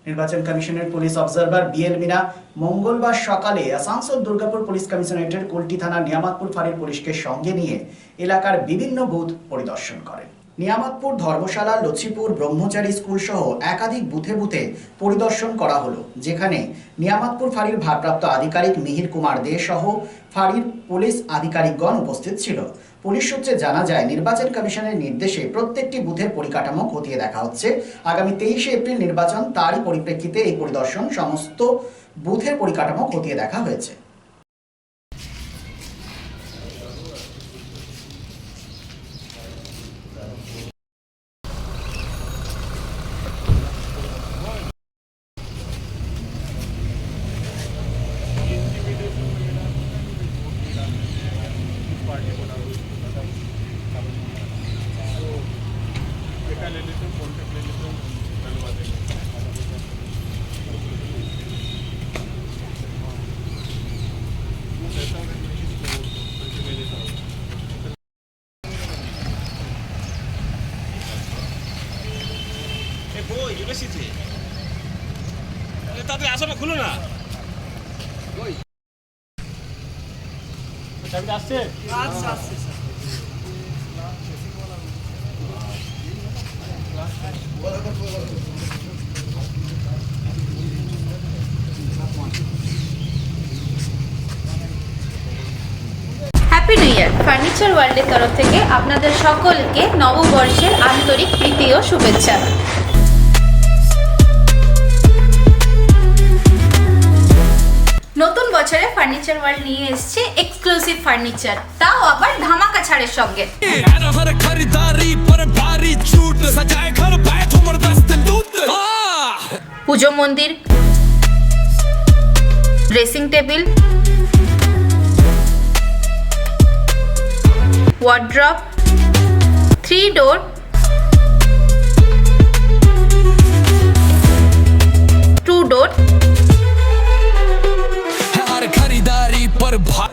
নির্বাচন কমিশনের police observer BL Mina মঙ্গলবার সকালে আসানসোল দুর্গাপুর পুলিশ কমিশনারেটের কুলটি থানার নিয়ামতপুর ফাঁড়ির পুলিশকে সঙ্গে নিয়ে এলাকার বিভিন্ন বুথ পরিদর্শন করেন। নিয়ামতপুর, ধর্মশালা, লচ্ছিপুর, ব্রহ্মচারী স্কুল সহ একাধিক বুথে বুথে পরিদর্শন করা হলো, যেখানে নিয়ামতপুর ফাঁড়ির ভারপ্রাপ্ত আধিকারিক মিহির কুমার দে সহ ফাঁড়ির পুলিশ আধিকারিকগণ উপস্থিত ছিল। পুলিশ সূত্রে জানা যায়, নির্বাচন কমিশনের নির্দেশে প্রত্যেকটি বুথের পরিকাঠামো খতিয়ে দেখা হচ্ছে। আগামী 23শে এপ্রিল নির্বাচন, তারই পরিপ্রেক্ষিতে এই পরিদর্শন সমস্ত বুথের পরিকাঠামো খতিয়ে দেখা হয়েছে। ले लेते हैं, कॉन्टेक्ट ले लेते हैं, डलवा देंगे। ऐसा मैं ले लेता हूँ। ए বই ইউনিভার্সিটি তাড়াতাড়ি আসো না, খুলো না। বই চাবি আসছে? আচ্ছা আসছে sir. Happy new year. Furniture ওয়ার্ল্ডের তরফ থেকে আপনাদের সকলকে নববর্ষের আন্তরিক প্রীতি ও শুভেচ্ছা। নতুন বছরে ফার্নিচার ওয়ার্ল্ড নিয়ে এসেছে এক্সক্লুসিভ ফার্নিচার, তাও আবার ধামাকা ছাড়ের সঙ্গে। পুজো মন্দির, ড্রেসিং টেবিল, ওয়ার্ড্রপ, 3 ডোর,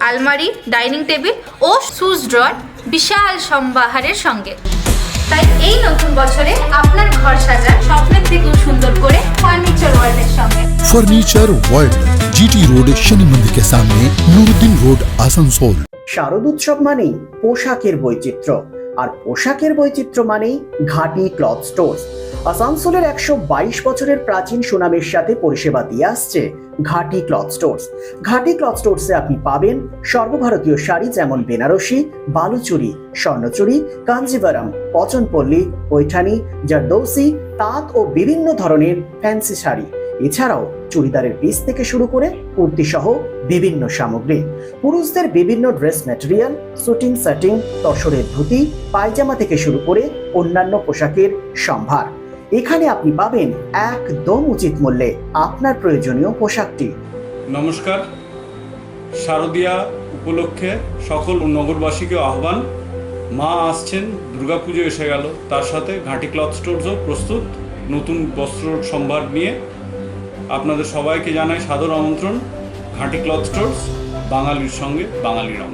আলমারি, ডাইনিং টেবিল ও শুজ ড্রয়ার বিশাল সম্ভারের সঙ্গে। তাই এই নতুন বছরে আপনার ঘর সাজান স্বপ্নের থেকেও সুন্দর করে ফার্নিচার ওয়ার্ল্ডের সঙ্গে। ফার্নিচার ওয়ার্ল্ড, জিটি রোড, শনি মন্দির के सामने, নুরুদ্দিন রোড, আসানসোল। শারদোৎসব মানেই পোশাকের বৈচিত্র্য, আর পোশাকের বৈচিত্র্য মানেই ঘাটি ক্লথ স্টোর্স। আসানসোলের 122 বছরের প্রাচীন সুনামের সাথে পরিষেবা দিয়ে আসছে ঘাটি ক্লথ স্টোর্স। ঘাটি ক্লথ স্টোর্সে আপনি পাবেন সর্বভারতীয় শাড়ি, যেমন বেনারসি, বালুচুরি, স্বর্ণচুরি, কাঞ্জিভারাম, পচনপল্লী, পৈঠানি, জারদৌসি, তাঁত ও বিভিন্ন ধরনের ফ্যান্সি শাড়ি। এছাড়াও চুড়িদারের পিস থেকে শুরু করে কুর্তি সহ বিভিন্ন সামগ্রী, পুরুষদের বিভিন্ন ড্রেস ম্যাটেরিয়াল, শুটিং, সেটিং, তসরের ধুতি, পায়জামা থেকে শুরু করে অন্যান্য পোশাকের সম্ভার। এখানে আপনি পাবেন একদম উচিত মূল্যে আপনার প্রয়োজনীয় পোশাকটি। নমস্কার, শারদীয়া উপলক্ষে সকল নগরবাসীকে আহ্বান। মা আসছেন, দুর্গাপুজো এসে গেল, তার সাথে ঘাটি ক্লথ স্টোরসও প্রস্তুত নতুন বস্ত্র সম্ভার নিয়ে। আপনাদের সবাইকে জানাই সাদর আমন্ত্রণ। ঘাটি ক্লথ স্টোরস, বাঙালির সঙ্গে বাঙালির রঙ।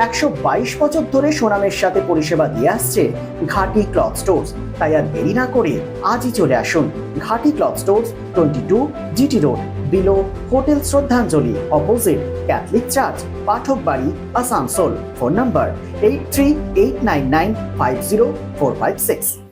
122 বছর ধরে সুনামের সাথে পরিষেবা দিয়ে আসছে ঘাটি ক্লথ স্টোরস। তাই আর দেরি না করে আজই চলে আসুন ঘাটি cloth stores, 22 GT road, below hotel শ্রদ্ধাঞ্জলি, অপোজিট ক্যাথলিক চার্চ, পাঠক বাড়ি, আসানসোল। Phone number 8389950456।